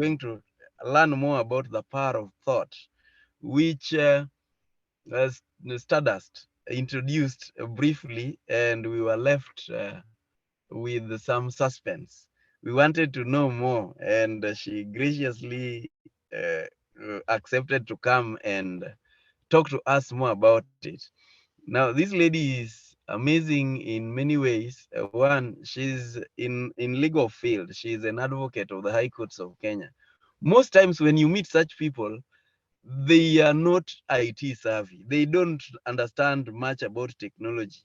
going to learn more about the power of thought, which Stardust introduced briefly, and we were left with some suspense. We wanted to know more, and she graciously accepted to come and talk to us more about it. Now, this lady is amazing in many ways. One, she's in legal field. She's an advocate of the high courts of Kenya. Most times when you meet such people, they are not IT savvy. They don't understand much about technology.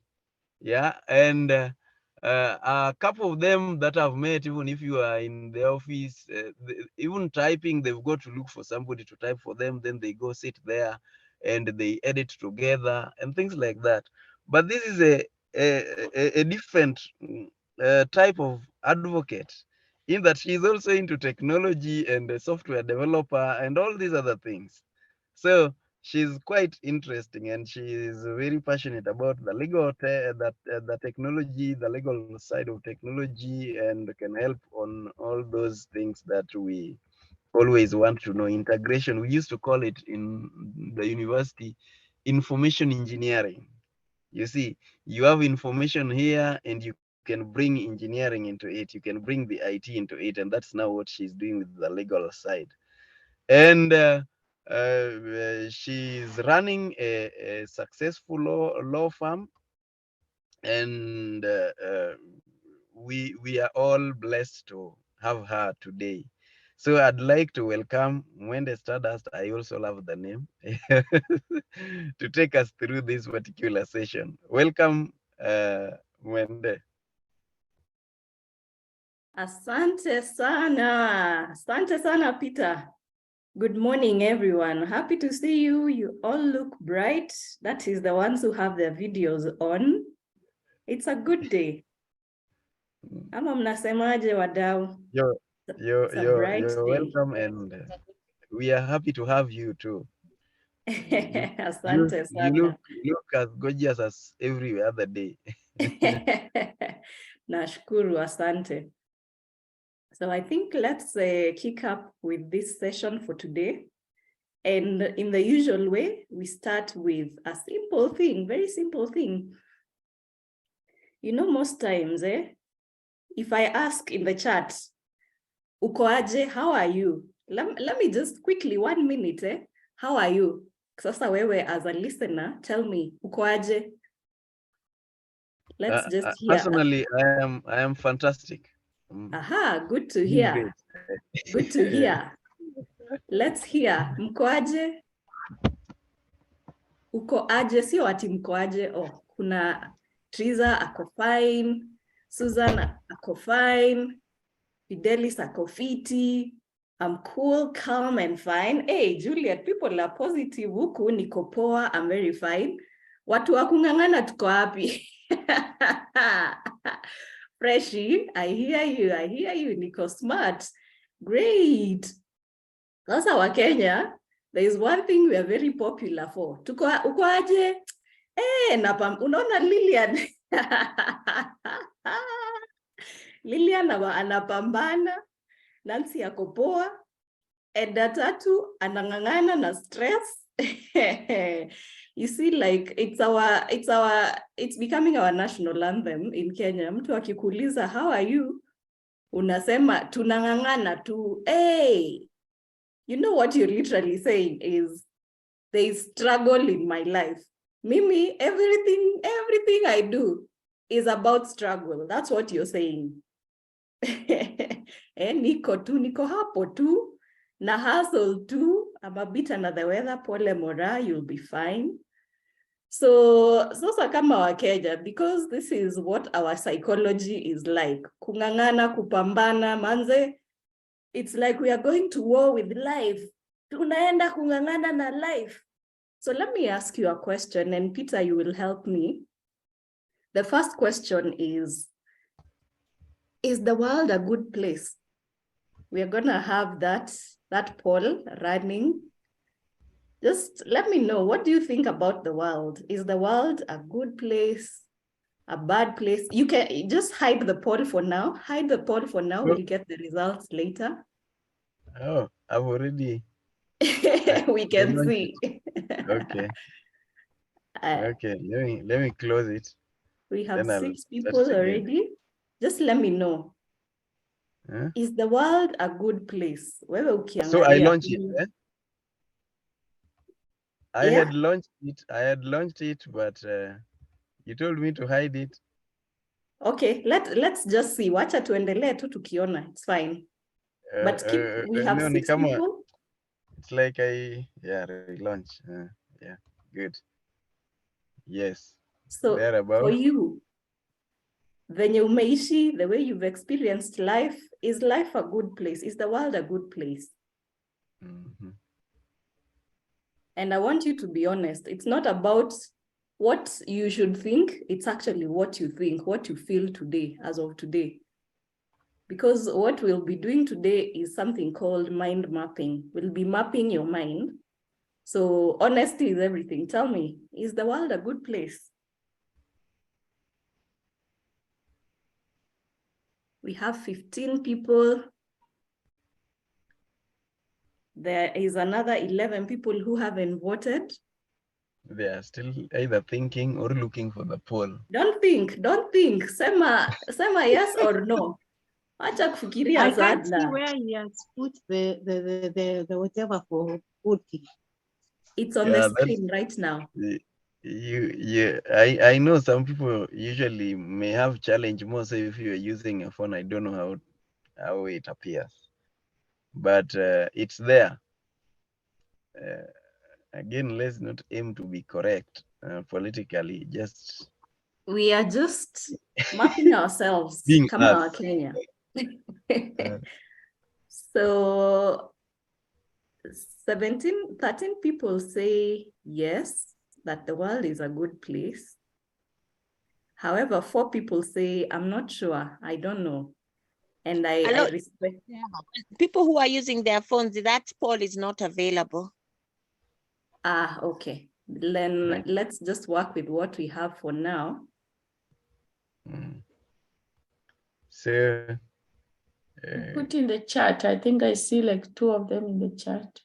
Yeah, and a couple of them that I've met, even if you are in the office, even typing, they've got to look for somebody to type for them. Then they go sit there and they edit together and things like that. But this is a different type of advocate, in that she's also into technology and a software developer and all these other things. So she's quite interesting, and she is very passionate about the legal the technology, the legal side of technology, and can help on all those things that we always want to know. Integration, we used to call it in the university information engineering. You see, you have information here and you can bring engineering into it, you can bring the IT into it, and that's now what she's doing with the legal side. And she's running a successful law firm, and we are all blessed to have her today. So I'd like to welcome Mwende Stardust. I also love the name to take us through this particular session. Welcome, Mwende. Asante sana, Peter. Good morning, everyone. Happy to see you. You all look bright. That is the ones who have their videos on. It's a good day. Ama mnasemaje wadau? You're welcome, and we are happy to have you too. Asante sana. You look as gorgeous as every other day. Nashukuru, asante. So I think let's kick up with this session for today. And in the usual way, we start with a simple thing, very simple thing. You know, most times, if I ask in the chat, uko aje, how are you? Let me just quickly, 1 minute, how are you? Sasa wewe as a listener, tell me, uko aje? Let's just hear. Personally, I am fantastic. Aha, good to hear. Good to hear. Let's hear. Mko aje? Uko aje, sio ati mko aje. Oh, kuna Triza ako fine, Susan ako fine, Fidelis ako fiti, I'm cool, calm and fine. Hey, Juliet, people are positive huku, niko poa, I'm very fine. Watu wa kung'ang'ana tuko wapi? Freshie, I hear you, niko smart. Great. Sasa wa Kenya, there is one thing we are very popular for. Uko aje? Unaona Lilian. Lilian anapambana, Nancy yako poa, Edda Tatu anang'ang'ana na stress. You see, like it's becoming our national anthem in Kenya. Mtu akikuuliza how are you, unasema tunang'ang'ana tu. Hey, you know what you're literally saying is there is struggle in my life. Mimi, everything I do is about struggle. That's what you're saying. Niko hapo tu, na hustle tu, I'm a bit under the weather, pole mora, you'll be fine. So kama wa Kenya, because this is what our psychology is like. Kungangana, kupambana, manze, it's like we are going to war with life. Tunaenda kungangana na life. So let me ask you a question, and Peter, you will help me. The first question is the world a good place? We are gonna have that poll running. Just let me know, what do you think about the world? Is the world a good place, a bad place? You can just hide the poll for now. We'll get the results later. Oh, I've already We I can launched see. it. Okay. Uh, Okay. Let me close it. we have Then I'll 6 people start it again. already. Just let me know. Huh? Is the world a good place? Wewe So I ukiangalia. launched it. Eh? I Yeah. had launched it. But you told me to hide it. Okay, let's just see. Wacha tuendelee tu tukiona. It's fine. But we have No, ni 6 kama people. it's like relaunch. Yeah, good. Yes, So for thereabout. you, venye umeishi, the way you've experienced life, is life a good place? Is the world a good place? Mm-hmm. And I want you to be honest. It's not about what you should think. It's actually what you think, what you feel today, as of today. Because what we'll be doing today is something called mind mapping. We'll be mapping your mind. So honesty is everything. Tell me, is the world a good place? We have 15 people. There is another 11 people who haven't voted. They are still either thinking or looking for the poll. Don't think. Sema yes or no. Acha kufikiria I can't see sana. where he has put the whatever for voting. It's on the screen right now. I know some people usually may have challenge more. So if you are using a phone, I don't know how it appears, but it's there. Again, let's not aim to be correct politically. Just We are just mapping ourselves. being Kama us. wa Kenya. So 13 people say yes, that the world is a good place. However, 4 people say, I'm not sure, I don't know. And I respect. Yeah. People who are using their phones, that poll is not available. Ah, okay. Then Right. let's just work with what we have for now. So Put in the chat. I think I see like 2 of them in the chat.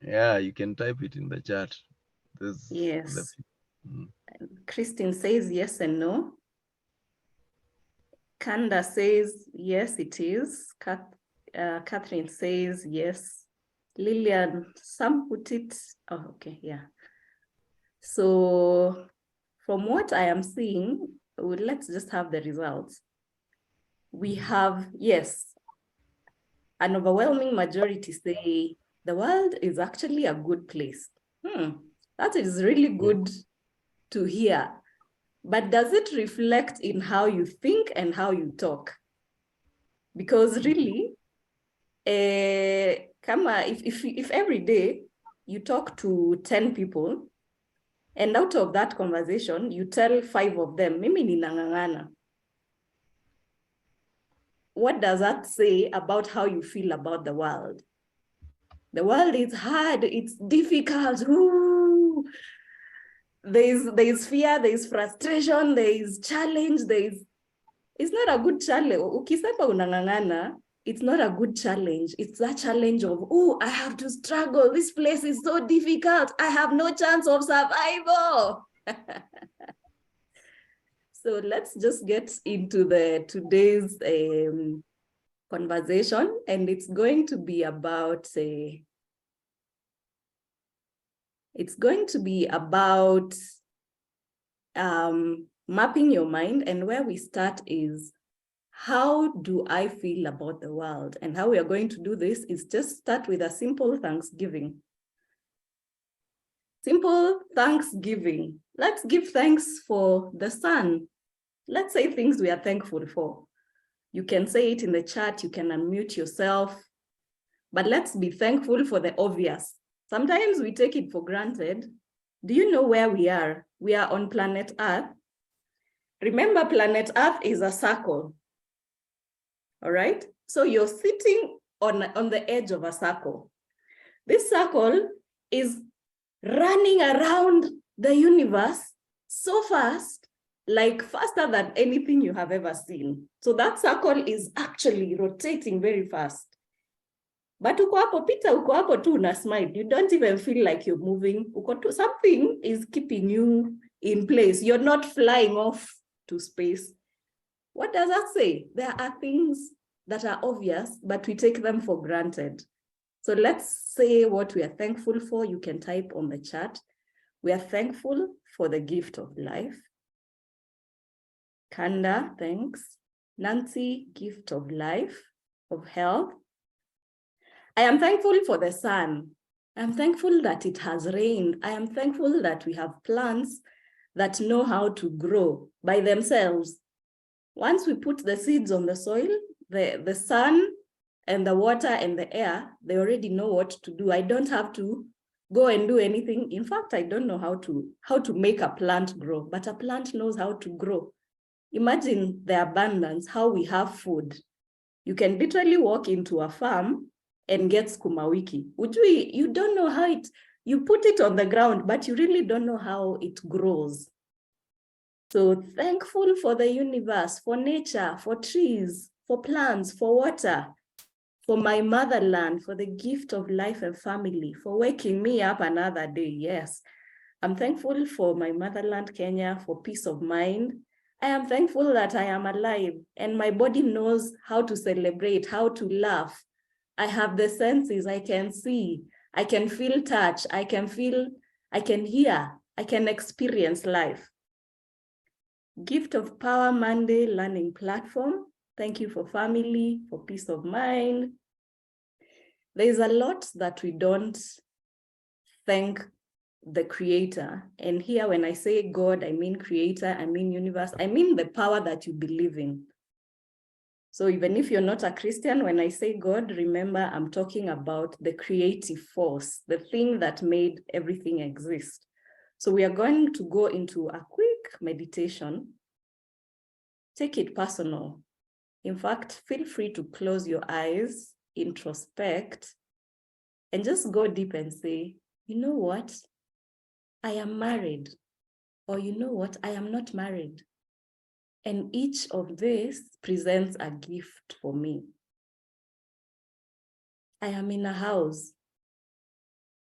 yeah, you can type it in the chat. Yes. Christine says yes and no. Kanda says yes, it is. Catherine says yes. Lillian, some put it. Oh, okay, yeah. So from what I am seeing, let's just have the results. We have, yes, an overwhelming majority say the world is actually a good place. That is really good to hear. But does it reflect in how you think and how you talk? Because really, if every day you talk to 10 people, and out of that conversation, you tell 5 of them, mimi ninangangana. What does that say about how you feel about the world? The world is hard, it's difficult. Ooh. There's fear, there's frustration, there's challenge, it's not a good challenge. Ukisema unangangana, it's not a good challenge. It's that challenge of, oh, I have to struggle. This place is so difficult. I have no chance of survival. So let's just get into today's conversation, and it's going to be about mapping your mind. And where we start is, how do I feel about the world? And how we are going to do this is just start with a simple Thanksgiving. Simple Thanksgiving. Let's give thanks for the sun. Let's say things we are thankful for. You can say it in the chat, you can unmute yourself, but let's be thankful for the obvious. Sometimes we take it for granted. Do you know where we are? We are on planet Earth. Remember, planet Earth is a circle. All right? So you're sitting on the edge of a circle. This circle is running around the universe so fast, like faster than anything you have ever seen. So that circle is actually rotating very fast. But uko hapo pita, uko hapo tu una smile. You don't even feel like you're moving. Uko tu, something is keeping you in place. You're not flying off to space. What does that say? There are things that are obvious, but we take them for granted. So let's say what we are thankful for. You can type on the chat. We are thankful for the gift of life. Kanda, thanks. Nancy, gift of life, of health. I am thankful for the sun. I'm thankful that it has rained. I am thankful that we have plants that know how to grow by themselves. Once we put the seeds on the soil, the sun and the water and the air, they already know what to do. I don't have to go and do anything. In fact, I don't know how to make a plant grow, but a plant knows how to grow. Imagine the abundance, how we have food. You can literally walk into a farm and get sukuma wiki. You don't know how you put it on the ground, but you really don't know how it grows. So thankful for the universe, for nature, for trees, for plants, for water, for my motherland, for the gift of life and family, for waking me up another day. Yes, I'm thankful for my motherland, Kenya, for peace of mind. I am thankful that I am alive and my body knows how to celebrate, how to laugh. I have the senses, I can see, I can feel touch, I can hear, I can experience life. Gift of Power Monday learning platform. Thank you for family, for peace of mind. There's a lot that we don't thank the creator. And here when I say God, I mean creator, I mean universe, I mean the power that you believe in. So even if you're not a Christian, when I say God, remember I'm talking about the creative force, the thing that made everything exist. So we are going to go into a quick meditation. Take it personal. In fact, feel free to close your eyes, introspect, and just go deep and say, you know what? I am married. Or you know what? I am not married. And each of this presents a gift for me. I am in a house.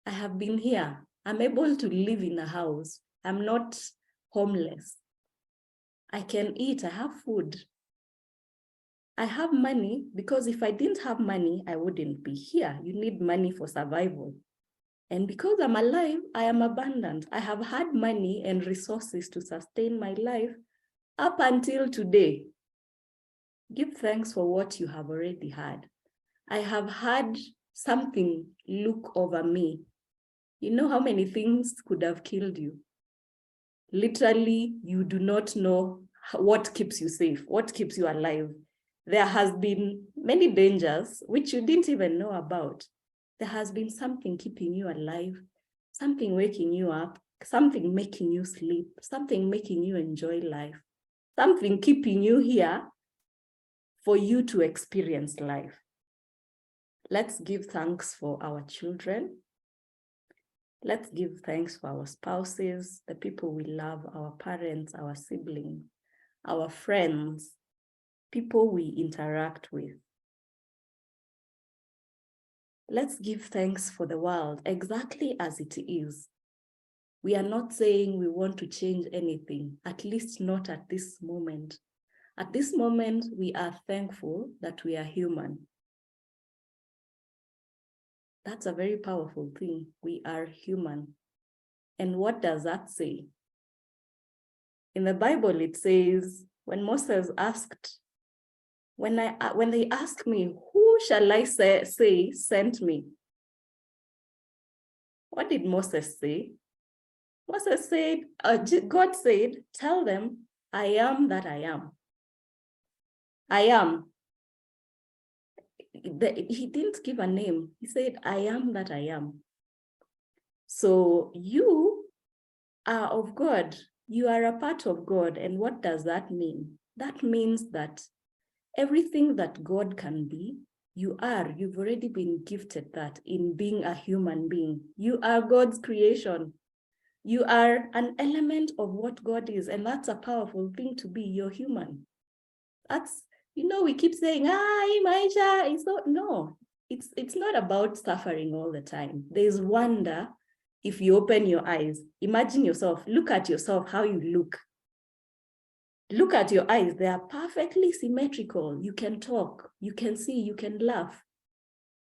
I have been here. I'm able to live in a house. I'm not homeless. I can eat. I have food. I have money because if I didn't have money, I wouldn't be here. You need money for survival. And because I'm alive, I am abundant. I have had money and resources to sustain my life up until today. Give thanks for what you have already had. I have had something look over me. You know how many things could have killed you? Literally, you do not know what keeps you safe, what keeps you alive. There has been many dangers which you didn't even know about. There has been something keeping you alive, something waking you up, something making you sleep, something making you enjoy life, something keeping you here for you to experience life. Let's give thanks for our children. Let's give thanks for our spouses, the people we love, our parents, our siblings, our friends, people we interact with. Let's give thanks for the world exactly as it is. We are not saying we want to change anything, at least not at this moment. At this moment, we are thankful that we are human. That's a very powerful thing. We are human. And what does that say? In the Bible, it says, when Moses asked, when they asked me, who shall I say sent me? What did Moses say? Moses said, God said, tell them, I am that I am. I am. He didn't give a name. He said, I am that I am. So you are of God. You are a part of God. And what does that mean? That means that everything that God can be, you are. You've already been gifted that in being a human being. You are God's creation. You are an element of what God is. And that's a powerful thing to be. You're human. That's, we keep saying, Maisha, it's not, no. it's not about suffering all the time. There's wonder if you open your eyes. Imagine yourself, look at yourself, how you look. Look at your eyes, they are perfectly symmetrical. You can talk, you can see, you can laugh.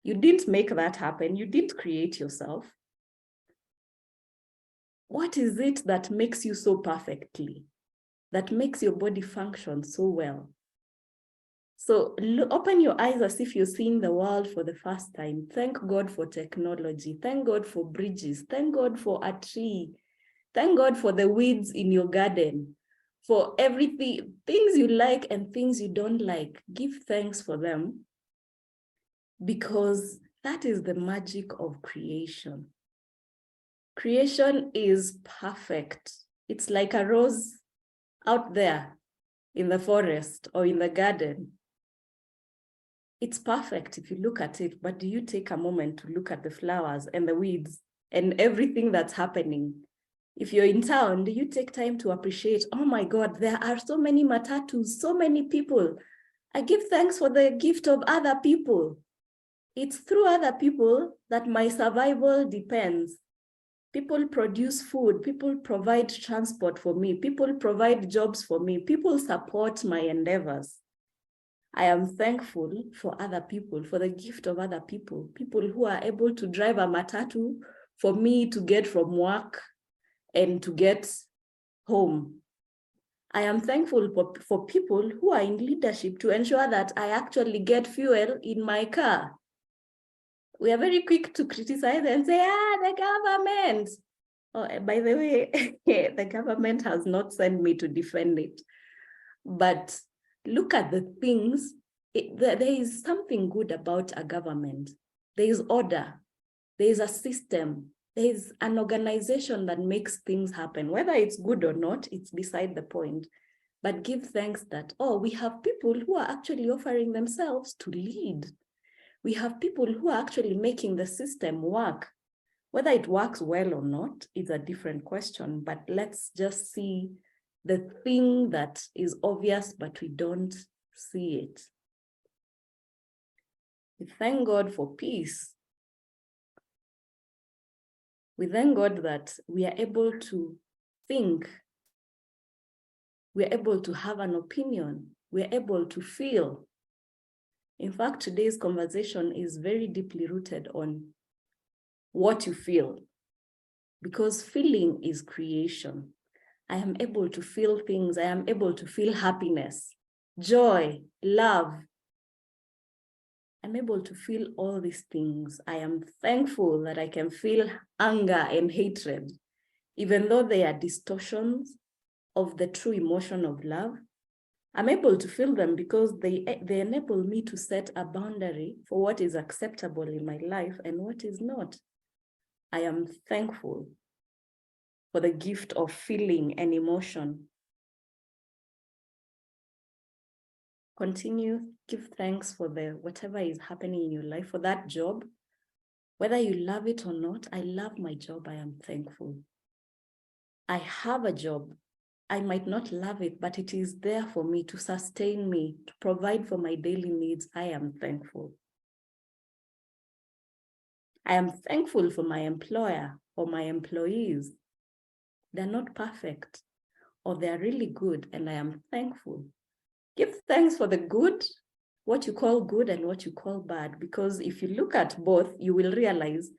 You didn't make that happen, you didn't create yourself. What is it that makes you so perfectly? That makes your body function so well? So open your eyes as if you're seeing the world for the first time. Thank God for technology. Thank God for bridges. Thank God for a tree. Thank God for the weeds in your garden. For everything, things you like and things you don't like. Give thanks for them, because that is the magic of creation. Creation is perfect. It's like a rose out there in the forest or in the garden. It's perfect if you look at it, but do you take a moment to look at the flowers and the weeds and everything that's happening? If you're in town, do you take time to appreciate, oh my God, there are so many matatus, so many people. I give thanks for the gift of other people. It's through other people that my survival depends. People produce food, people provide transport for me, people provide jobs for me, people support my endeavors. I am thankful for other people, for the gift of other people, people who are able to drive a matatu for me to get from work and to get home. I am thankful for people who are in leadership to ensure that I actually get fuel in my car. We are very quick to criticize and say, the government. Oh, by the way, the government has not sent me to defend it. But look at the things. There is something good about a government. There is order. There is a system. There is an organization that makes things happen. Whether it's good or not, it's beside the point. But give thanks that, oh, we have people who are actually offering themselves to lead. We have people who are actually making the system work. Whether it works well or not is a different question, but let's just see the thing that is obvious, but we don't see it. We thank God for peace. We thank God that we are able to think. We are able to have an opinion. We are able to feel. In fact, today's conversation is very deeply rooted on what you feel, because feeling is creation. I am able to feel things. I am able to feel happiness, joy, love. I'm able to feel all these things. I am thankful that I can feel anger and hatred, even though they are distortions of the true emotion of love. I'm able to feel them because they enable me to set a boundary for what is acceptable in my life and what is not. I am thankful for the gift of feeling and emotion. Continue, give thanks for whatever is happening in your life, for that job. Whether you love it or not, I love my job, I am thankful. I have a job. I might not love it, but it is there for me to sustain me, to provide for my daily needs. I am thankful. I am thankful for my employer or my employees. They're not perfect, or they're really good, and I am thankful. Give thanks for the good, what you call good and what you call bad, because if you look at both, you will realize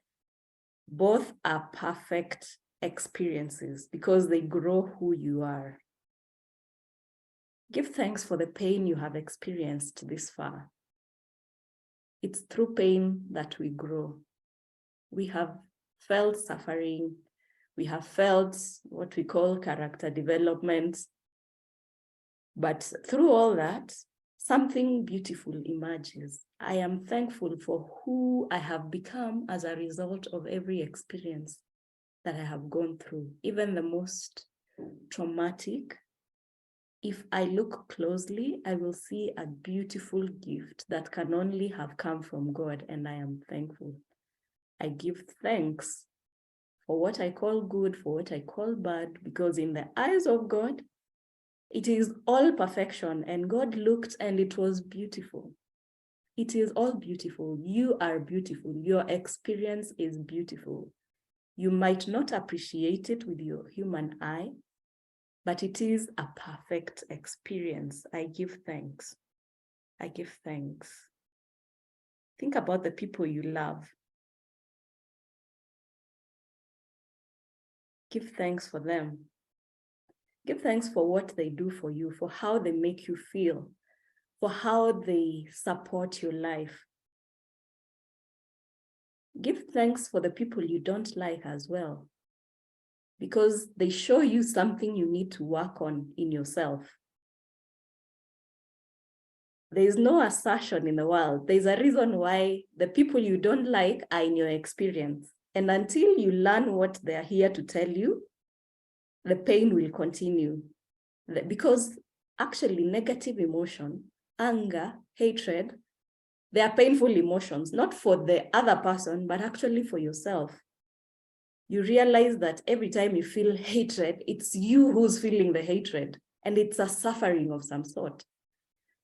both are perfect experiences because they grow who you are. Give thanks for the pain you have experienced this far. It's through pain that we grow. We have felt suffering. We have felt what we call character development. But through all that, something beautiful emerges. I am thankful for who I have become as a result of every experience that I have gone through, even the most traumatic. If I look closely, I will see a beautiful gift that can only have come from God, and I am thankful. I give thanks for what I call good, for what I call bad, because in the eyes of God, it is all perfection, and God looked and it was beautiful. It is all beautiful. You are beautiful. Your experience is beautiful. You might not appreciate it with your human eye, but it is a perfect experience. I give thanks. I give thanks. Think about the people you love. Give thanks for them. Give thanks for what they do for you, for how they make you feel, for how they support your life. Give thanks for the people you don't like as well, because they show you something you need to work on in yourself. There is no assertion in the world. There's a reason why the people you don't like are in your experience. And until you learn what they're here to tell you, the pain will continue. Because actually negative emotion, anger, hatred, they are painful emotions, not for the other person, but actually for yourself. You realize that every time you feel hatred, it's you who's feeling the hatred, and it's a suffering of some sort.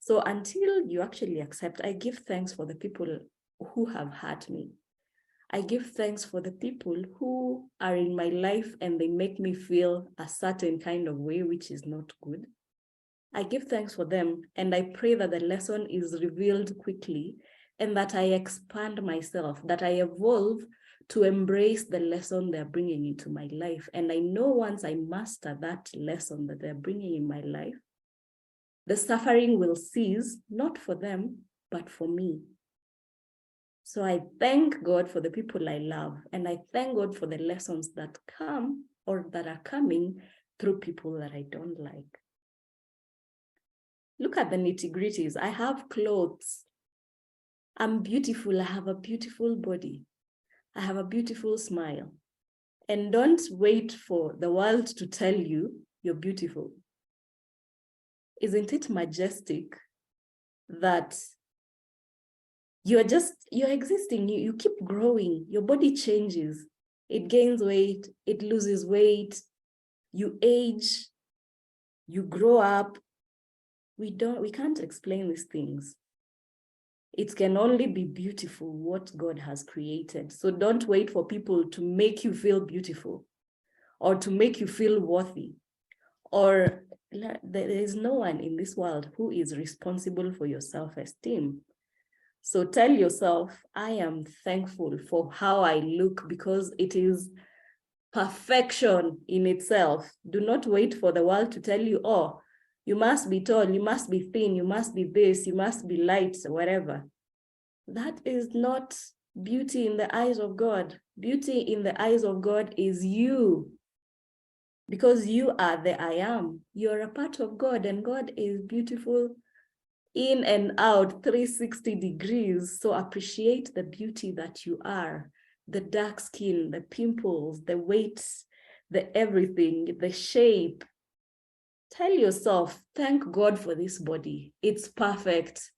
So until you actually accept, I give thanks for the people who have hurt me. I give thanks for the people who are in my life and they make me feel a certain kind of way, which is not good. I give thanks for them, and I pray that the lesson is revealed quickly and that I expand myself, that I evolve to embrace the lesson they're bringing into my life. And I know once I master that lesson that they're bringing in my life, the suffering will cease, not for them, but for me. So I thank God for the people I love, and I thank God for the lessons that come or that are coming through people that I don't like. Look at the nitty-gritties. I have clothes. I'm beautiful. I have a beautiful body. I have a beautiful smile. And don't wait for the world to tell you you're beautiful. Isn't it majestic that you're existing, you keep growing, your body changes, it gains weight, it loses weight, you age, you grow up. We can't explain these things. It can only be beautiful what God has created. So don't wait for people to make you feel beautiful or to make you feel worthy. Or there is no one in this world who is responsible for your self-esteem. So tell yourself, I am thankful for how I look because it is perfection in itself. Do not wait for the world to tell you, oh, you must be tall, you must be thin, you must be this, you must be light, whatever. That is not beauty in the eyes of God. Beauty in the eyes of God is you. Because you are the I am. You're a part of God, and God is beautiful in and out, 360 degrees. So appreciate the beauty that you are. The dark skin, the pimples, the weight, the everything, the shape. Tell yourself, thank God for this body. It's perfect.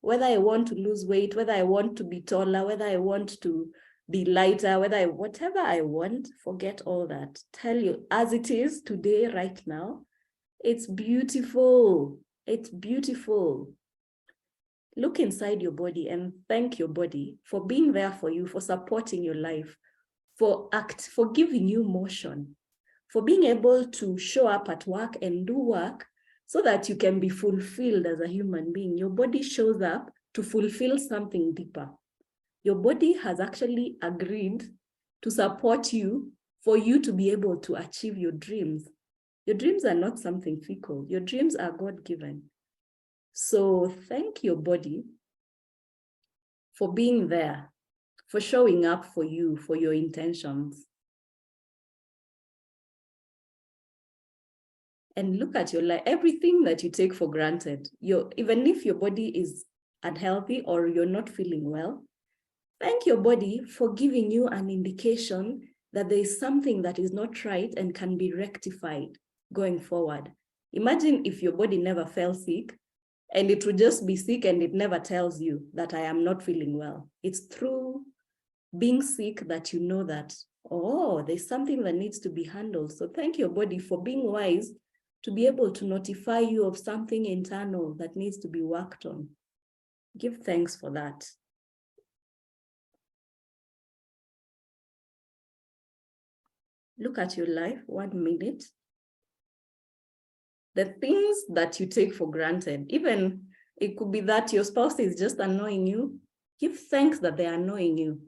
Whether I want to lose weight, whether I want to be taller, whether I want to be lighter, whatever I want, forget all that. Tell you, as it is today, right now, it's beautiful. It's beautiful. Look inside your body and thank your body for being there for you, for supporting your life, for giving you motion, for being able to show up at work and do work so that you can be fulfilled as a human being. Your body shows up to fulfill something deeper. Your body has actually agreed to support you for you to be able to achieve your dreams. Your dreams are not something fickle. Your dreams are God-given. So thank your body for being there, for showing up for you, for your intentions. And look at your life, everything that you take for granted. Even if your body is unhealthy or you're not feeling well, thank your body for giving you an indication that there is something that is not right and can be rectified going forward. Imagine if your body never fell sick and it would just be sick and it never tells you that I am not feeling well. It's through being sick that you know that, oh, there's something that needs to be handled. So thank your body for being wise to be able to notify you of something internal that needs to be worked on. Give thanks for that. Look at your life 1 minute. The things that you take for granted, even it could be that your spouse is just annoying you. Give thanks that they are annoying you.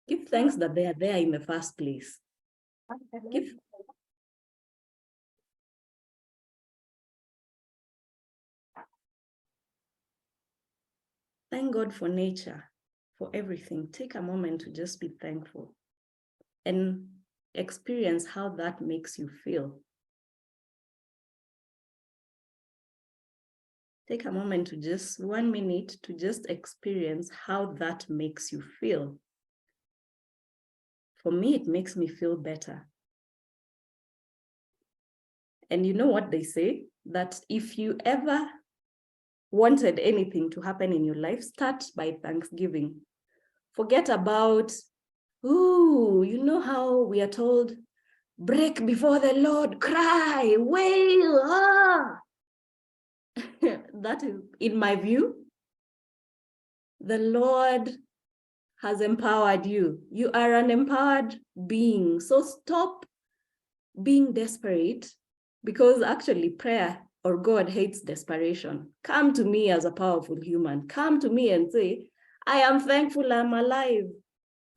Give thanks that they are there in the first place. Thank God for nature, for everything. Take a moment to just be thankful and experience how that makes you feel. Take a moment to just 1 minute to just experience how that makes you feel. For me, it makes me feel better. And you know what they say? That if you ever wanted anything to happen in your life, start by Thanksgiving. Forget about, ooh, you know how we are told, break before the Lord, cry, wail, ah. That is, in my view, the Lord has empowered you. You are an empowered being. So stop being desperate, because actually prayer or God hates desperation. Come to me as a powerful human. Come to me and say, I am thankful I'm alive,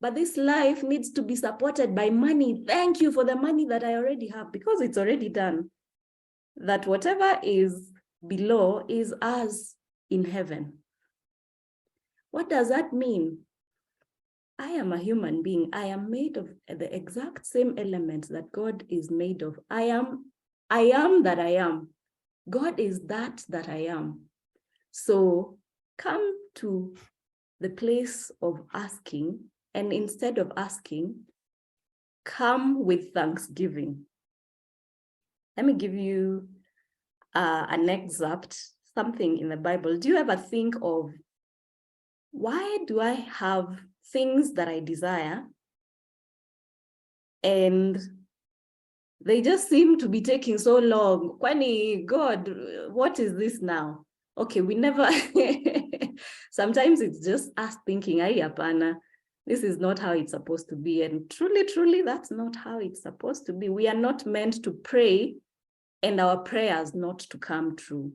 but this life needs to be supported by money. Thank you for the money that I already have, because it's already done. That whatever is below is us in heaven. What does that mean? I am a human being. I am made of the exact same elements that God is made of. I am that I am. God is that I am. So come to the place of asking, and instead of asking, come with thanksgiving. Let me give you an excerpt, something in the Bible. Do you ever think of, why do I have things that I desire and they just seem to be taking so long? Kwani, God, what is this now? Okay, we never, sometimes it's just us thinking, ay, apana, this is not how it's supposed to be. And truly, that's not how it's supposed to be. We are not meant to pray and our prayers not to come true.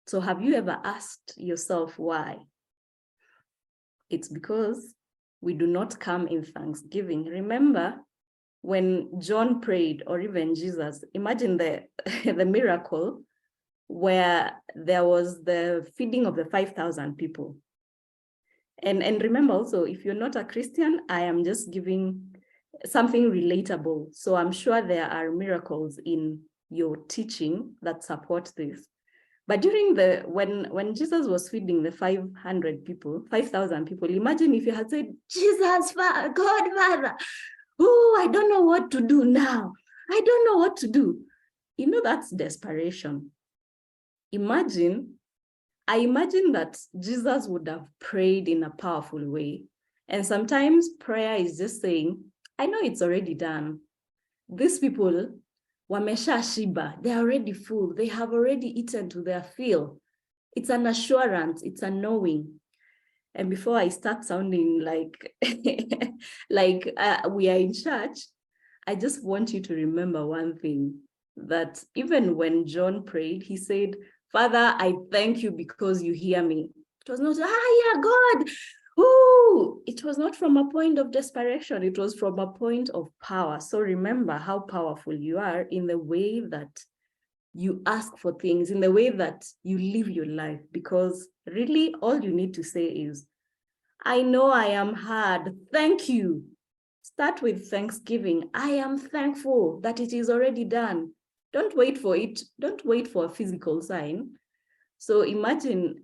So have you ever asked yourself why? It's because we do not come in thanksgiving. Remember when John prayed, or even Jesus, imagine the miracle where there was the feeding of the 5,000 people. And remember also, if you're not a Christian, I am just giving something relatable. So I'm sure there are miracles in your teaching that support this. But during when Jesus was feeding the 5,000 people, imagine if you had said, Jesus, God, Father, oh, I don't know what to do now. I don't know what to do. You know, that's desperation. I imagine that Jesus would have prayed in a powerful way. And sometimes prayer is just saying, I know it's already done. These people, wamesha shiba, they're already full. They have already eaten to their fill. It's an assurance, it's a knowing. And before I start sounding like, we are in church, I just want you to remember one thing, that even when John prayed, he said, Father, I thank you because you hear me. It was not, yeah, God. Ooh, it was not from a point of desperation. It was from a point of power. So remember how powerful you are in the way that you ask for things, in the way that you live your life, because really all you need to say is, I know I am hard. Thank you. Start with thanksgiving. I am thankful that it is already done. Don't wait for it. Don't wait for a physical sign. So imagine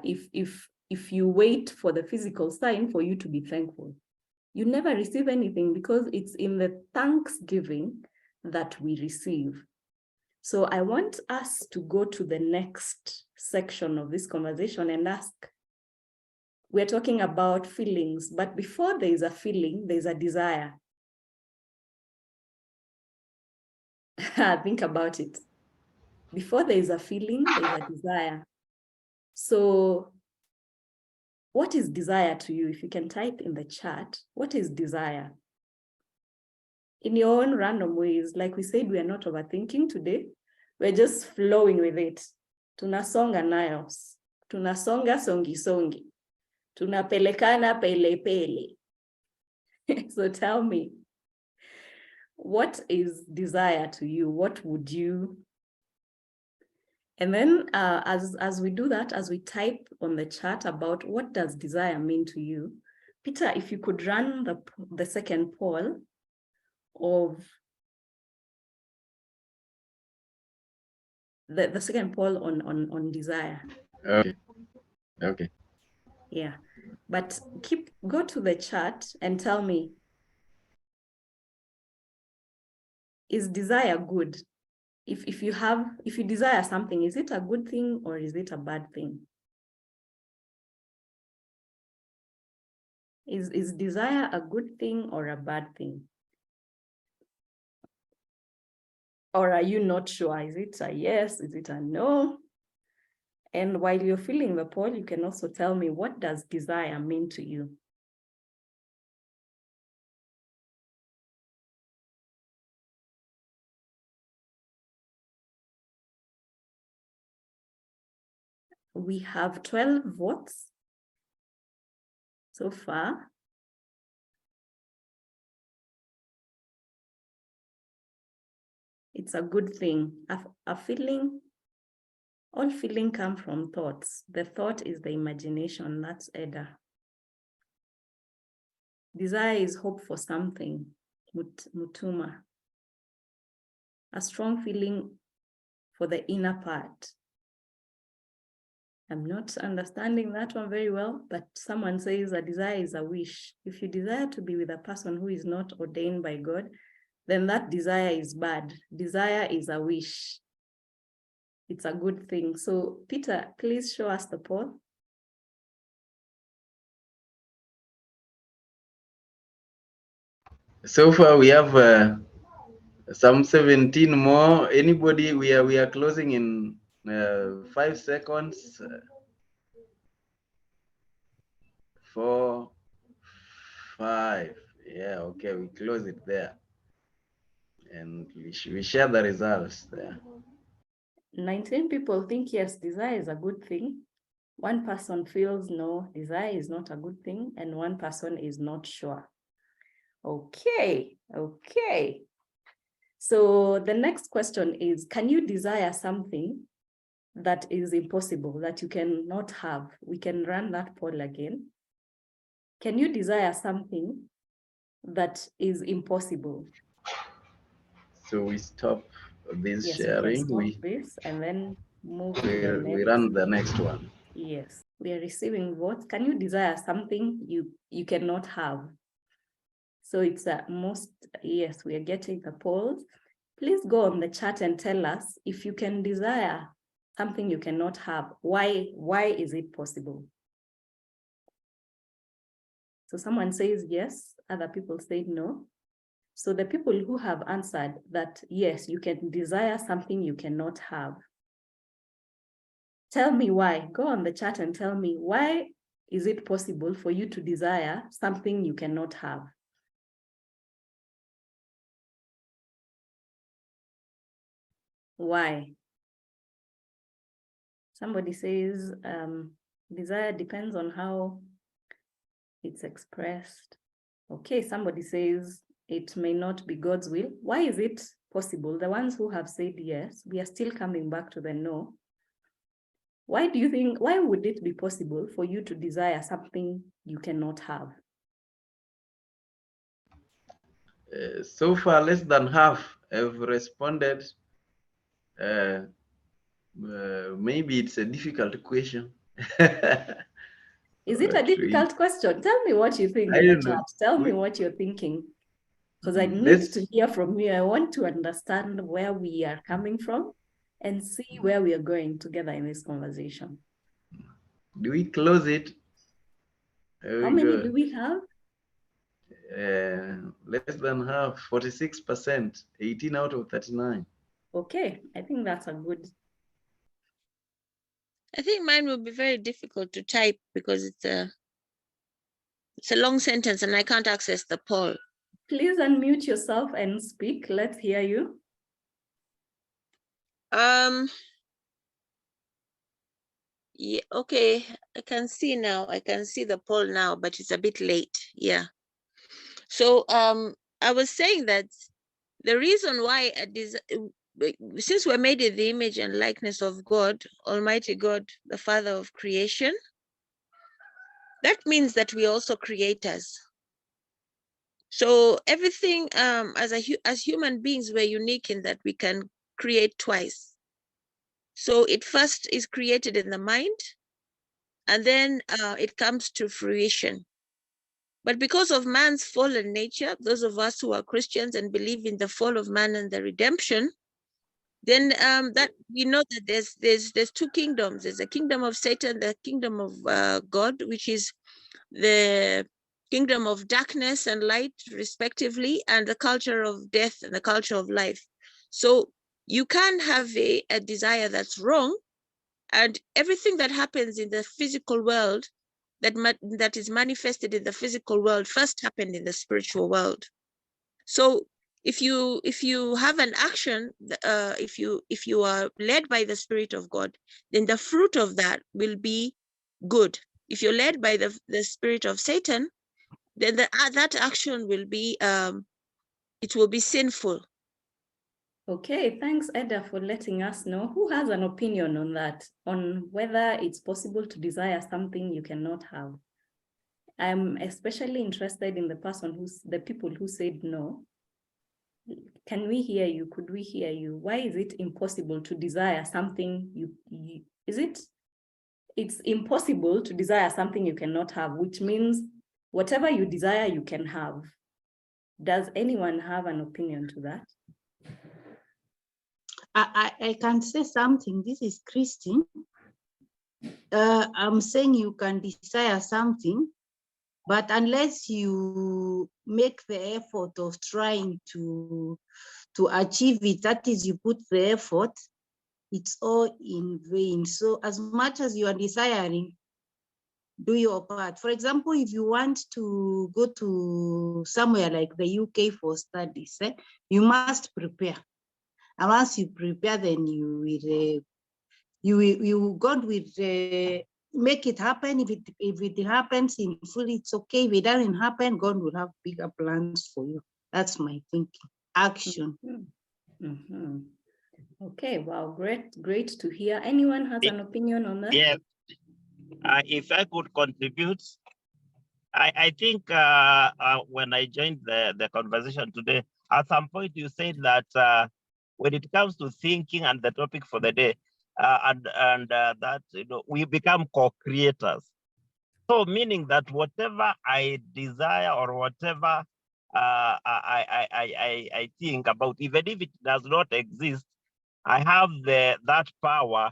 if you wait for the physical sign for you to be thankful, you never receive anything, because it's in the thanksgiving that we receive. So I want us to go to the next section of this conversation and ask, we're talking about feelings, but before there is a feeling, there's a desire. Think about it. Before there is a feeling, there's a desire. So what is desire to you? If you can type in the chat, what is desire? In your own random ways, like we said, we are not overthinking today. We're just flowing with it. Tunasonga nayo. Tunasonga songi songi. Tunapelekana pele pele. So tell me, what is desire to you? What would you? And then as we do that, as we type on the chat about what does desire mean to you, Peter, if you could run the second poll of the second poll on desire. Okay. Yeah, but go to the chat and tell me, is desire good? If you desire something, is it a good thing or is it a bad thing? Is desire a good thing or a bad thing? Or are you not sure? Is it a yes? Is it a no? And while you're filling the poll, you can also tell me, what does desire mean to you? We have 12 votes so far. It's a good thing. A feeling, all feeling come from thoughts. The thought is the imagination. That's Eda. Desire is hope for something. Mutuma. A strong feeling for the inner part. I'm not understanding that one very well, but someone says a desire is a wish. If you desire to be with a person who is not ordained by God, then that desire is bad. Desire is a wish. It's a good thing. So Peter, please show us the poll. So far we have some 17 more. Anybody? We are closing in 5 seconds. 4, 5. Yeah, okay, we close it there. And we share the results there. 19 people think yes, desire is a good thing. One person feels no, desire is not a good thing, and one person is not sure. Okay. So the next question is, can you desire something that is impossible, that you cannot have? We can run that poll again. Can you desire something that is impossible? So we stop this Yes, sharing. we can stop this and then move to the next. We run the next one. Yes, we are receiving votes. Can you desire something you cannot have? So it's most, yes, we are getting the polls. Please go on the chat and tell us if you can desire something you cannot have. Why is it possible? So someone says yes, other people say no. So the people who have answered that yes, you can desire something you cannot have, tell me why. Go on the chat and tell me, why is it possible for you to desire something you cannot have? Why? Somebody says desire depends on how it's expressed. Okay, somebody says it may not be God's will. Why is it possible? The ones who have said yes, we are still coming back to the no. Why do you think, why would it be possible for you to desire something you cannot have? So far, less than half have responded. Maybe it's a difficult question. Is it a difficult question? Tell me what you think in the chat. Tell me what you're thinking. Because I need to hear from you. I want to understand where we are coming from and see where we are going together in this conversation. Do we close it? How many do we have? Less than half, 46%, 18 out of 39. Okay, I think that's a good. I think mine will be very difficult to type because it's a long sentence and I can't access the poll. Please unmute yourself and speak. Let's hear you. Yeah, okay, I can see now. I can see the poll now, but it's a bit late. Yeah. So I was saying that the reason why since we're made in the image and likeness of God, Almighty God, the Father of creation, that means that we are also creators. So everything as human beings, we're unique in that we can create twice. So it first is created in the mind, and then it comes to fruition. But because of man's fallen nature, those of us who are Christians and believe in the fall of man and the redemption, then that we know that there's two kingdoms. There's a kingdom of Satan, the kingdom of God, which is the kingdom of darkness and light, respectively, and the culture of death and the culture of life. So you can have a desire that's wrong, and everything that happens in the physical world that is manifested in the physical world first happened in the spiritual world. So if you have an action, if you are led by the Spirit of God, then the fruit of that will be good. If you're led by the spirit of Satan, then that action will be it will be sinful. Okay, thanks, Eda, for letting us know. Who has an opinion on that, on whether it's possible to desire something you cannot have? I'm especially interested in the people who said no. Can we hear you? Could we hear you? Why is it impossible to desire something it's impossible to desire something you cannot have, which means whatever you desire, you can have. Does anyone have an opinion to that? I can say something. This is Christine. I'm saying you can desire something, but unless you make the effort of trying to achieve it, that is, you put the effort, it's all in vain. So as much as you are desiring, do your part. For example, if you want to go to somewhere like the UK for studies, you must prepare. And once you prepare, then God will make it happen. If it happens in full, it's okay. If it doesn't happen, God will have bigger plans for you. That's my thinking. Action. Mm-hmm. Okay, wow, great to hear. Anyone has an opinion on that? Yeah, if I could contribute, I think when I joined the conversation today, at some point you said that when it comes to thinking and the topic for the day, that we become co-creators. So meaning that whatever I desire or whatever I think about, even if it does not exist, I have that power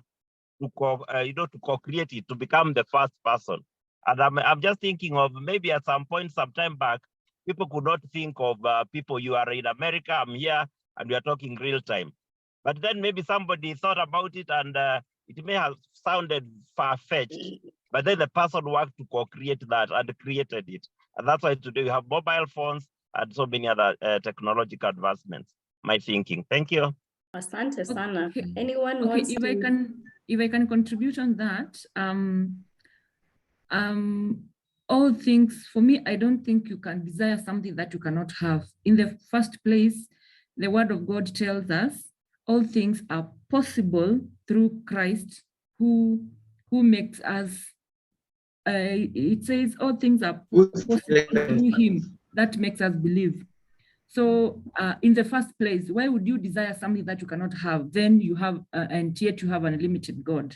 to co-create it, to become the first person. And I'm just thinking of maybe at some point, sometime back, people could not think of people. You are in America, I'm here, and we are talking real time. But then maybe somebody thought about it, and it may have sounded far-fetched, but then the person worked to co-create that and created it. And that's why today we have mobile phones and so many other technological advancements. My thinking. Thank you. Asante sana. Okay. Anyone Okay, wants if I can contribute on that, all things, for me, I don't think you can desire something that you cannot have. In the first place, the word of God tells us all things are possible through Christ who makes us, it says all things are possible through him that makes us believe. So in the first place, why would you desire something that you cannot have? Then you have, and yet you have an unlimited God.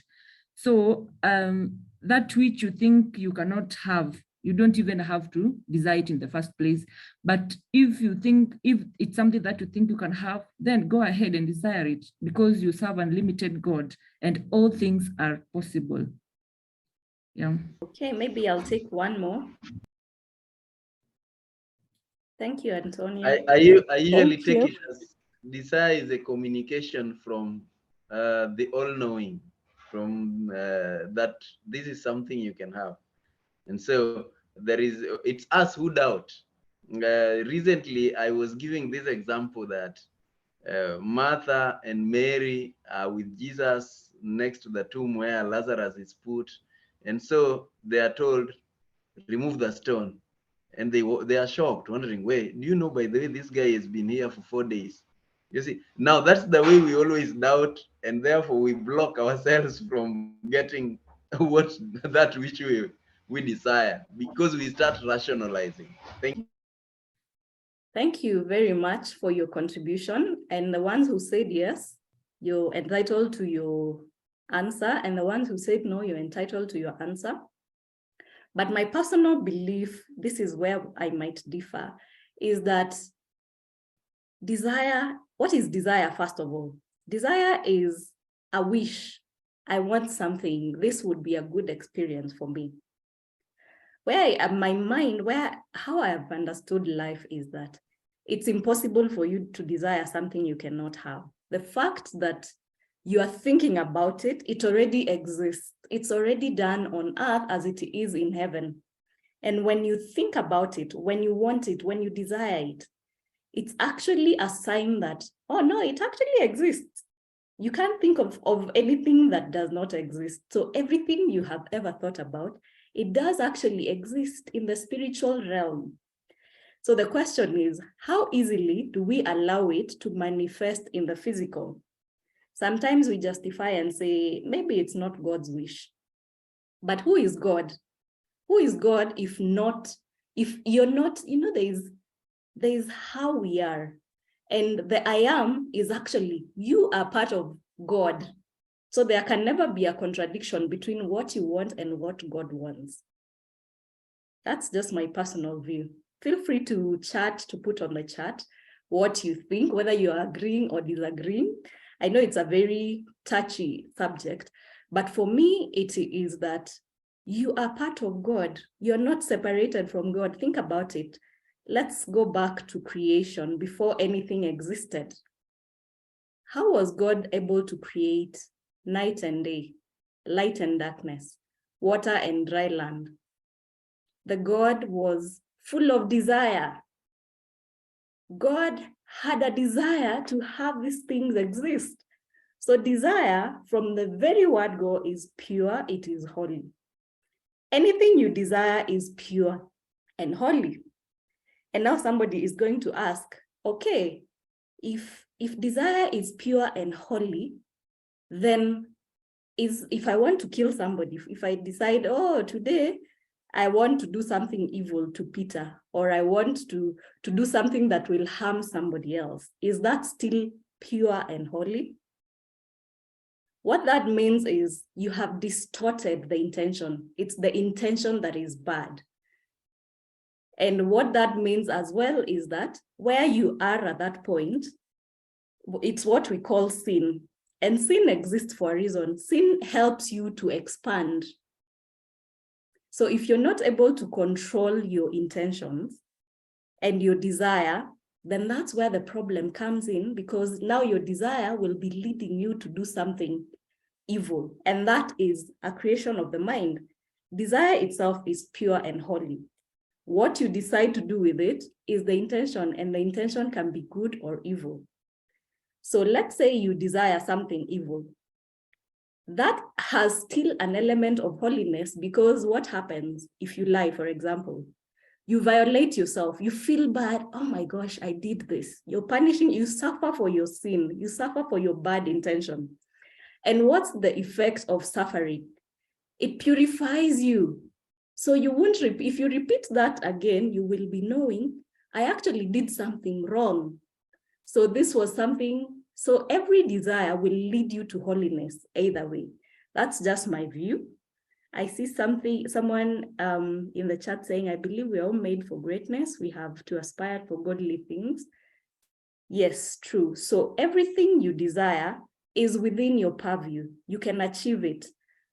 So that which you think you cannot have, you don't even have to desire it in the first place. But if it's something that you think you can have, then go ahead and desire it, because you serve unlimited God and all things are possible. Yeah. Okay, maybe I'll take one more. Thank you, Antonia. I usually take it as desire is a communication from the all-knowing. from that this is something you can have. And so it's us who doubt. Recently, I was giving this example that Martha and Mary are with Jesus next to the tomb where Lazarus is put. And so they are told, remove the stone. And they are shocked, wondering, wait, do you know, by the way, this guy has been here for 4 days? You see, now that's the way we always doubt, and therefore we block ourselves from getting what that which we desire, because we start rationalizing. Thank you very much for your contribution. And the ones who said yes, you're entitled to your answer. And the ones who said no, you're entitled to your answer. But my personal belief, this is where I might differ, is that desire, what is desire, first of all? Desire is a wish. I want something. This would be a good experience for me. My mind, how I have understood life is that it's impossible for you to desire something you cannot have. The fact that you are thinking about it, it already exists. It's already done on earth as it is in heaven. And when you think about it, when you want it, when you desire it, it's actually a sign that, oh no, it actually exists. You can't think of anything that does not exist. So everything you have ever thought about, it does actually exist in the spiritual realm. So the question is, how easily do we allow it to manifest in the physical? Sometimes we justify and say, maybe it's not God's wish. But who is God? Who is God if you're not, there's how we are. And the I am is actually, you are part of God. So there can never be a contradiction between what you want and what God wants. That's just my personal view. Feel free to put on the chat what you think, whether you're agreeing or disagreeing. I know it's a very touchy subject, but for me, it is that you are part of God. You're not separated from God. Think about it. Let's go back to creation before anything existed. How was God able to create night and day, light and darkness, water and dry land? The God was full of desire. God had a desire to have these things exist. So desire, from the very word go, is pure, it is holy. Anything you desire is pure and holy. And now somebody is going to ask, okay, if desire is pure and holy, then if I want to kill somebody, if I decide, oh, today I want to do something evil to Peter, or I want to do something that will harm somebody else, is that still pure and holy? What that means is you have distorted the intention. It's the intention that is bad. And what that means as well is that where you are at that point, it's what we call sin. And sin exists for a reason. Sin helps you to expand. So if you're not able to control your intentions and your desire, then that's where the problem comes in, because now your desire will be leading you to do something evil. And that is a creation of the mind. Desire itself is pure and holy. What you decide to do with it is the intention, and the intention can be good or evil. So let's say you desire something evil. That has still an element of holiness, because what happens if you lie, for example? You violate yourself, you feel bad, oh my gosh, I did this. You're punishing, you suffer for your sin, you suffer for your bad intention. And what's the effect of suffering? It purifies you. So you won't repeat, if you repeat that again, you will be knowing, I actually did something wrong. So this was something, so every desire will lead you to holiness either way. That's just my view. I see someone in the chat saying, I believe we're all made for greatness. We have to aspire for godly things. Yes, true. So everything you desire is within your purview. You can achieve it.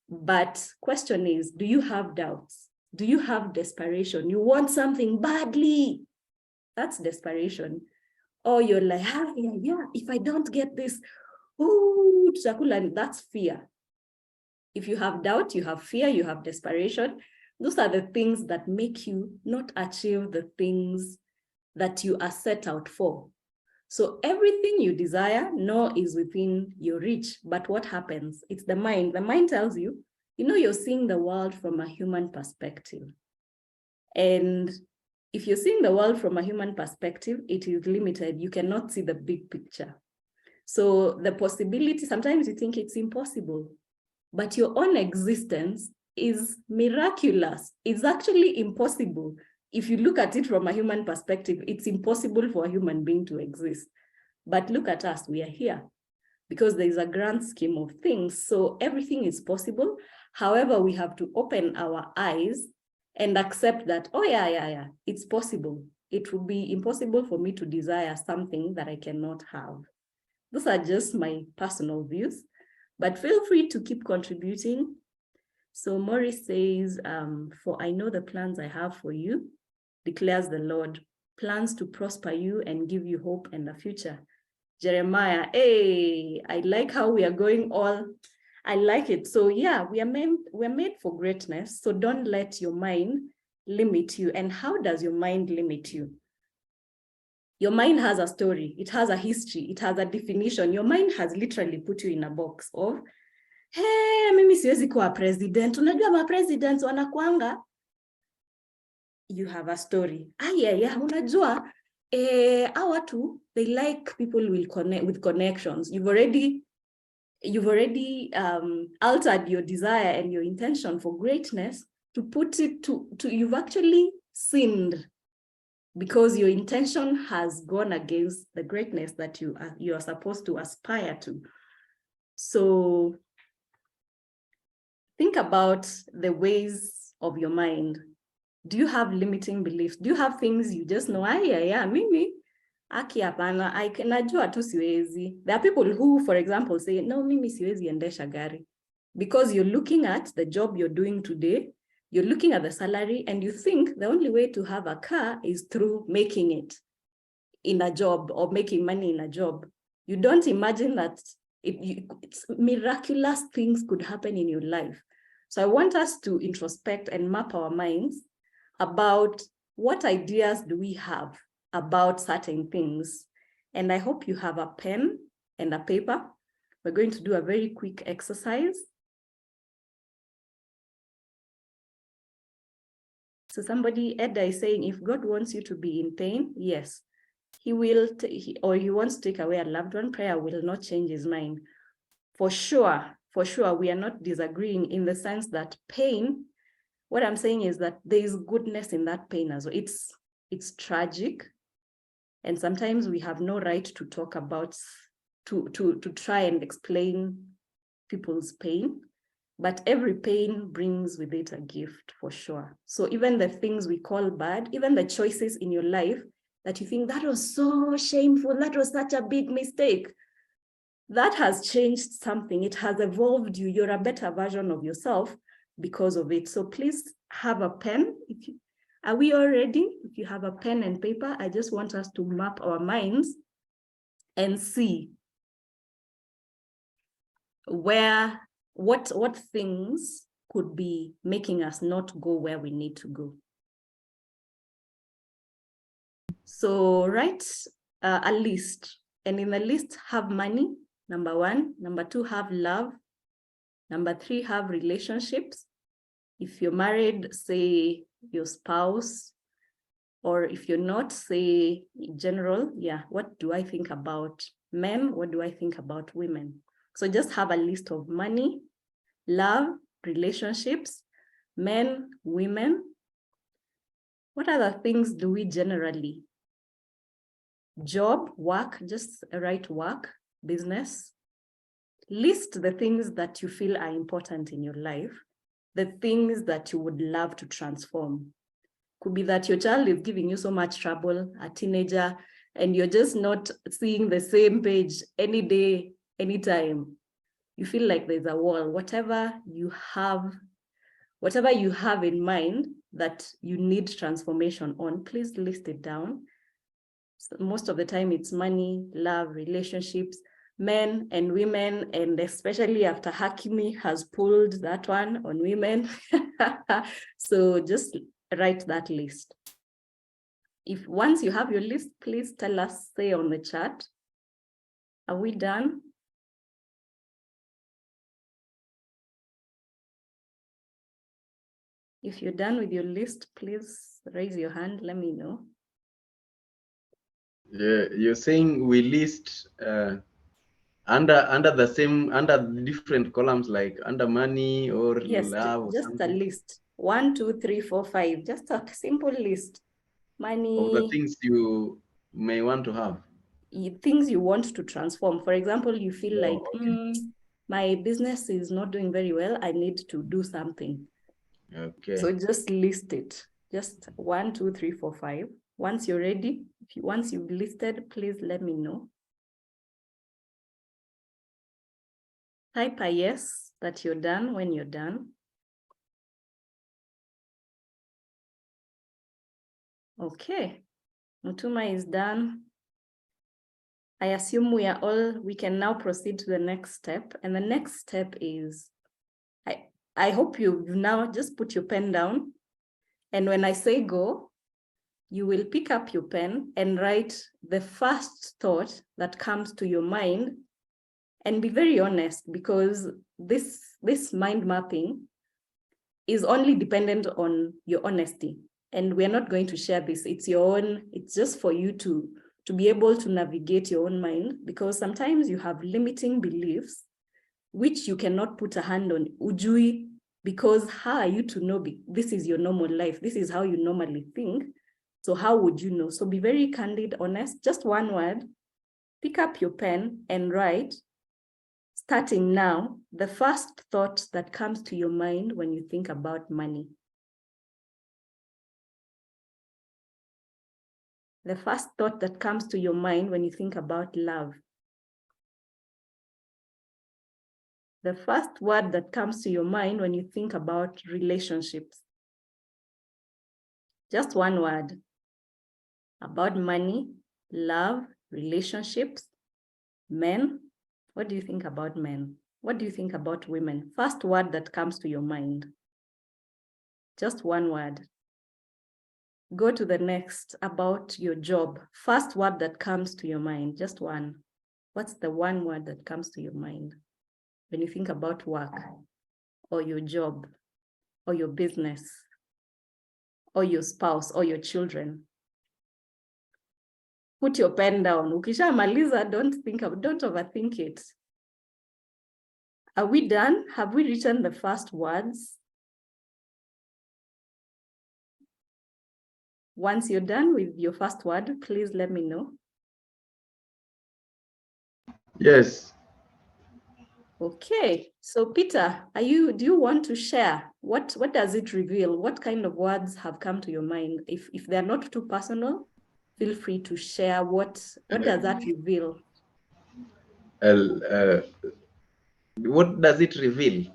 But question is, do you have doubts? Do you have desperation? You want something badly. That's desperation. Or you're like, yeah, if I don't get this, ooh, that's fear. If you have doubt, you have fear, you have desperation, those are the things that make you not achieve the things that you are set out for. So everything you desire, no, is within your reach. But what happens? It's the mind. The mind tells you, you're seeing the world from a human perspective. And if you're seeing the world from a human perspective, it is limited. You cannot see the big picture. So the possibility, sometimes you think it's impossible, but your own existence is miraculous. It's actually impossible. If you look at it from a human perspective, it's impossible for a human being to exist. But look at us, we are here because there is a grand scheme of things. So everything is possible. However, we have to open our eyes and accept that, oh yeah, it's possible. It would be impossible for me to desire something that I cannot have. Those are just my personal views, but feel free to keep contributing. So Maurice says, for I know the plans I have for you, declares the Lord, plans to prosper you and give you hope and a future. Jeremiah, hey, I like how we are going all, I like it. So yeah, we're made for greatness. So don't let your mind limit you. And how does your mind limit you? Your mind has a story, it has a history, it has a definition. Your mind has literally put you in a box of, hey, mimi siwezi kuwa president. Unajua ma presidents wanakuanga. You have a story. Yeah, unajua, watu, they like people will connect with connections. You've already altered your desire and your intention for greatness to put it to you've actually sinned, because your intention has gone against the greatness that you are supposed to aspire to. So think about the ways of your mind. Do you have limiting beliefs? Do you have things you just know, mimi, aki hapana, najua tu siwezi. There are people who, for example, say, no, mimi siwezi endesha gari. Because you're looking at the job you're doing today, you're looking at the salary, and you think the only way to have a car is through making it in a job or making money in a job. You don't imagine that it's miraculous things could happen in your life. So I want us to introspect and map our minds about what ideas do we have about certain things. And I hope you have a pen and a paper. We're going to do a very quick exercise. So somebody, Edda, is saying, if God wants you to be in pain, yes, he will, or he wants to take away a loved one, prayer will not change his mind. For sure, we are not disagreeing in the sense that pain, what I'm saying is that there is goodness in that pain as well. It's tragic. And sometimes we have no right to talk about, to try and explain people's pain. But every pain brings with it a gift, for sure. So even the things we call bad, even the choices in your life that you think that was so shameful, that was such a big mistake, that has changed something. It has evolved you. You're a better version of yourself because of it. So please have a pen. Are we all ready? If you have a pen and paper, I just want us to map our minds and see what things could be making us not go where we need to go. So write a list, and in the list have money, number 1. Number 2, have love. Number 3, have relationships. If you're married, say your spouse, or if you're not, say in general, what do I think about men? What do I think about women? So just have a list of money, love, relationships, men, women. What other things do we generally? Job, work, just write work, business. List the things that you feel are important in your life, the things that you would love to transform. Could be that your child is giving you so much trouble, a teenager, and you're just not seeing the same page any day, anytime. You feel like there's a wall. Whatever you have in mind that you need transformation on, please list it down. So most of the time it's money, love, relationships, men and women, and especially after Hakimi has pulled that one on women. So just write that list. If once you have your list, please tell us, say on the chat. Are we done? If you're done with your list, please raise your hand, let me know. Yeah, you're saying we list under the same, under different columns, like under money or Yes, love or just a something, list. 1, 2, 3, 4, 5. Just a simple list. of the Money, things you may want to have. things you want to transform. For example, you feel like, Okay. my business is not doing very well. I need to do something. Okay. So just list it. Just 1, 2, 3, 4, 5. Once you're ready, once you've listed, please let me know. Type a yes that you're done when you're done. Okay, Mutuma is done. I assume we can now proceed to the next step. And the next step is, I hope you've now just put your pen down. And when I say go, you will pick up your pen and write the first thought that comes to your mind. And be very honest, because this mind mapping is only dependent on your honesty. And we're not going to share this. It's your own, it's just for you to be able to navigate your own mind, because sometimes you have limiting beliefs, which you cannot put a hand on. Ujui, because how are you to know this is your normal life? This is how you normally think. So how would you know? So be very candid, honest, just one word. Pick up your pen and write, starting now, the first thought that comes to your mind when you think about money. The first thought that comes to your mind when you think about love. The first word that comes to your mind when you think about relationships. Just one word. About money, love, relationships, men. What do you think about men? What do you think about women? First word that comes to your mind. Just one word. Go to the next, about your job. First word that comes to your mind, just one. What's the one word that comes to your mind when you think about work or your job or your business or your spouse or your children? Put your pen down. Ukishamaliza, don't overthink it. Are we done? Have we written the first words? Once you're done with your first word, please let me know. Yes. Okay, so Peter, do you want to share? What does it reveal? What kind of words have come to your mind? If they're not too personal, feel free to share. What does that reveal? What does it reveal?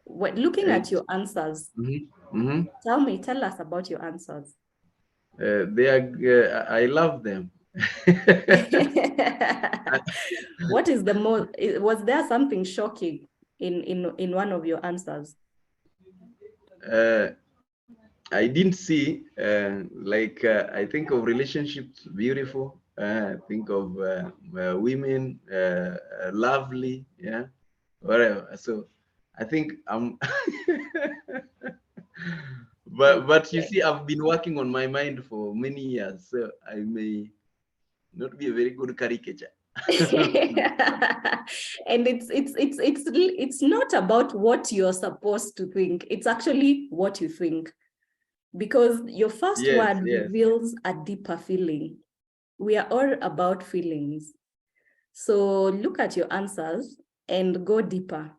Looking at your answers, tell us about your answers. I love them. What is the most? Was there something shocking in one of your answers? I didn't see, I think of relationships beautiful. I think of women lovely, yeah, whatever. So I think I'm. But you see, I've been working on my mind for many years, so I may not be a very good caricature. And it's not about what you're supposed to think. It's actually what you think, because your first word reveals a deeper feeling. We are all about feelings. So look at your answers and go deeper.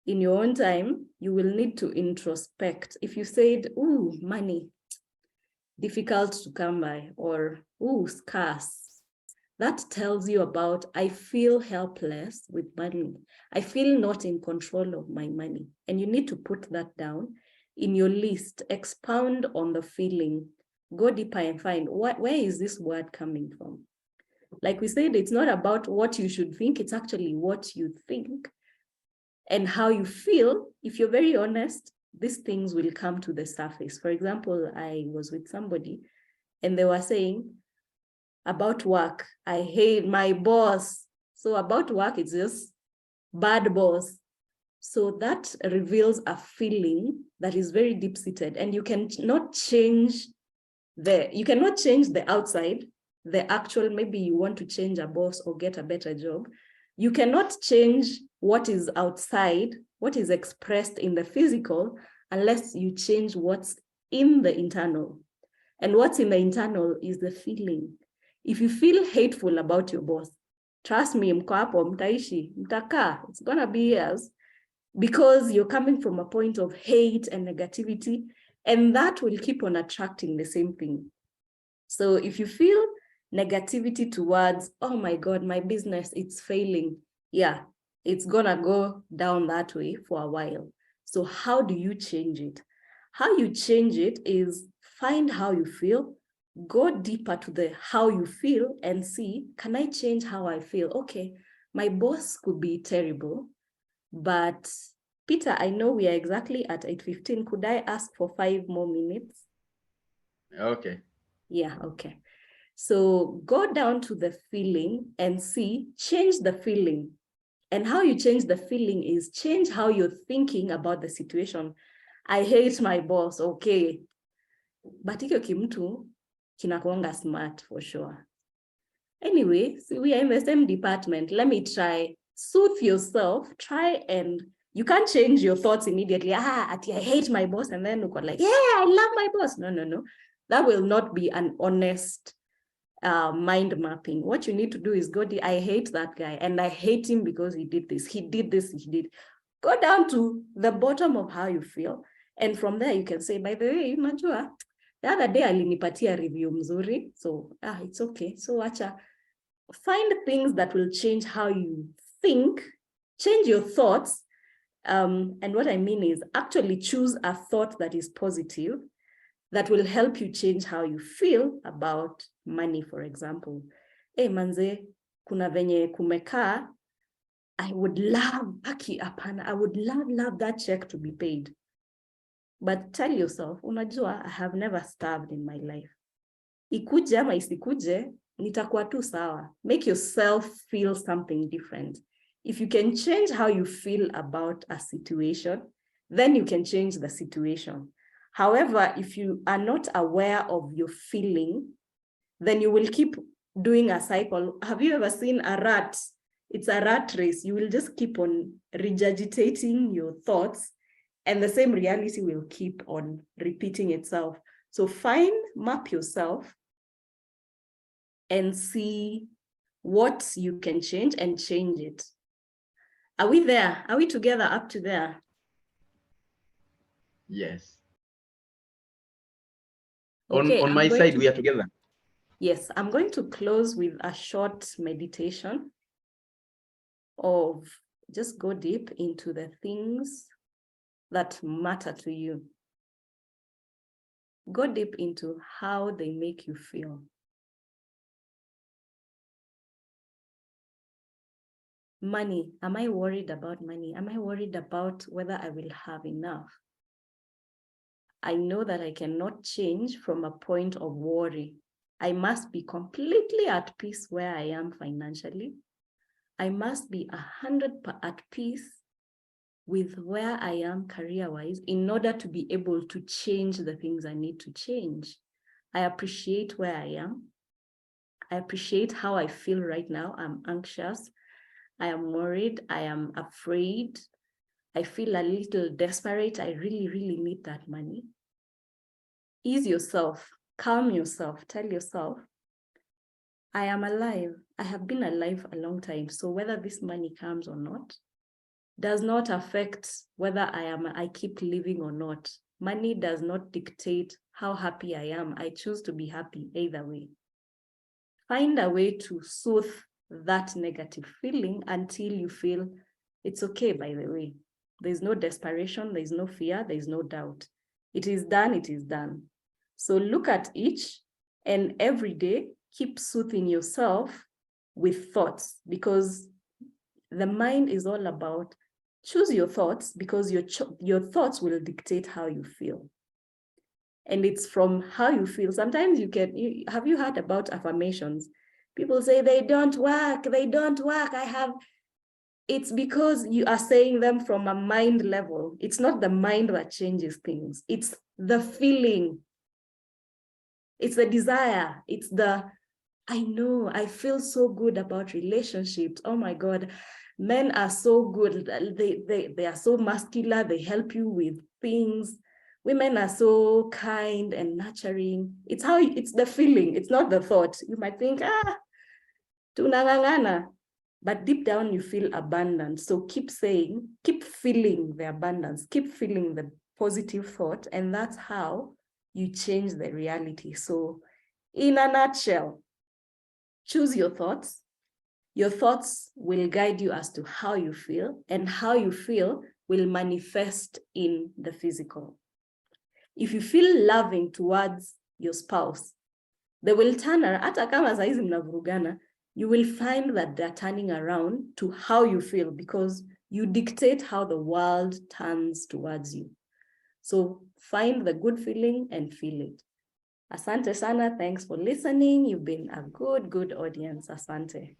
In your own time, you will need to introspect. If you said, ooh, money, difficult to come by, or ooh, scarce, that tells you about, I feel helpless with money. I feel not in control of my money. And you need to put that down in your list, expound on the feeling, go deeper and find where is this word coming from? Like we said, it's not about what you should think, it's actually what you think and how you feel. If you're very honest, these things will come to the surface. For example, I was with somebody and they were saying about work, I hate my boss. So about work, it's just bad boss. So that reveals a feeling that is very deep-seated, and you cannot change the outside, the actual, maybe you want to change a boss or get a better job. You cannot change what is outside, what is expressed in the physical, unless you change what's in the internal. And what's in the internal is the feeling. If you feel hateful about your boss, trust me, mko hapo, mtaishi, mtakaa, it's gonna be years, because you're coming from a point of hate and negativity, and that will keep on attracting the same thing. So if you feel negativity towards, oh my God, my business, it's failing, yeah, it's gonna go down that way for a while. So how do you change it? How you change it is find how you feel, go deeper to the how you feel and see, can I change how I feel? Okay, my boss could be terrible, but Peter, I know we are exactly at 8:15. Could I ask for 5 more minutes? Okay. Yeah, okay. So go down to the feeling and see, change the feeling. And how you change the feeling is change how you're thinking about the situation. I hate my boss, okay. But hiyo kimtu kinakuanga smart for sure. Anyway, so we are in the same department. Let me try. Soothe yourself. Try, and you can't change your thoughts immediately. I hate my boss. And then you go like, yeah, I love my boss. No. That will not be an honest mind mapping. What you need to do is go, I hate that guy and I hate him because he did this. He did this, he did. Go down to the bottom of how you feel. And from there you can say, by the way, unajua, the other day alinipatia review mzuri. So it's okay. So acha. Find things that will change how you think, change your thoughts. And what I mean is actually choose a thought that is positive, that will help you change how you feel about money, for example. Hey, manze, kuna venye kumeka, I would love that check to be paid. But tell yourself, unajua, I have never starved in my life. Ikuje ama isikuje, nitakuwa tu sawa. Make yourself feel something different. If you can change how you feel about a situation, then you can change the situation. However, if you are not aware of your feeling, then you will keep doing a cycle. Have you ever seen a rat? It's a rat race. You will just keep on regurgitating your thoughts, and the same reality will keep on repeating itself. So map yourself and see what you can change and change it. Are we there? Are we together up to there? Yes. Okay, on my side, we are together. Yes, I'm going to close with a short meditation of just go deep into the things that matter to you. Go deep into how they make you feel. Money, am I worried about money? Am I worried about whether I will have enough? I know that I cannot change from a point of worry. I must be completely at peace where I am financially. I must be 100% at peace with where I am career-wise in order to be able to change the things I need to change. I appreciate where I am. I appreciate how I feel right now. I'm anxious. I am worried. I am afraid. I feel a little desperate. I really, really need that money. Ease yourself. Calm yourself. Tell yourself, I am alive. I have been alive a long time. So whether this money comes or not does not affect whether I keep living or not. Money does not dictate how happy I am. I choose to be happy either way. Find a way to soothe that negative feeling until you feel it's okay, by the way. There's no desperation, there's no fear, there's no doubt. It is done, it is done. So look at each and every day, keep soothing yourself with thoughts, because the mind is all about choose your thoughts, because your thoughts will dictate how you feel. And it's from how you feel. Sometimes have you heard about affirmations? People say they don't work, they don't work. It's because you are saying them from a mind level. It's not the mind that changes things. It's the feeling. It's the desire. It's the, I know, I feel so good about relationships. Oh my God, men are so good. They are so muscular. They help you with things. Women are so kind and nurturing. It's the feeling. It's not the thought. You might think, tunangangana. But deep down, you feel abundant. So keep saying, keep feeling the abundance, keep feeling the positive thought. And that's how you change the reality. So in a nutshell, choose your thoughts. Your thoughts will guide you as to how you feel, and how you feel will manifest in the physical. If you feel loving towards your spouse, they will turn around, hata kama saizi mnavurugana, you will find that they're turning around to how you feel, because you dictate how the world turns towards you. So find the good feeling and feel it. Asante sana, thanks for listening. You've been a good audience. Asante.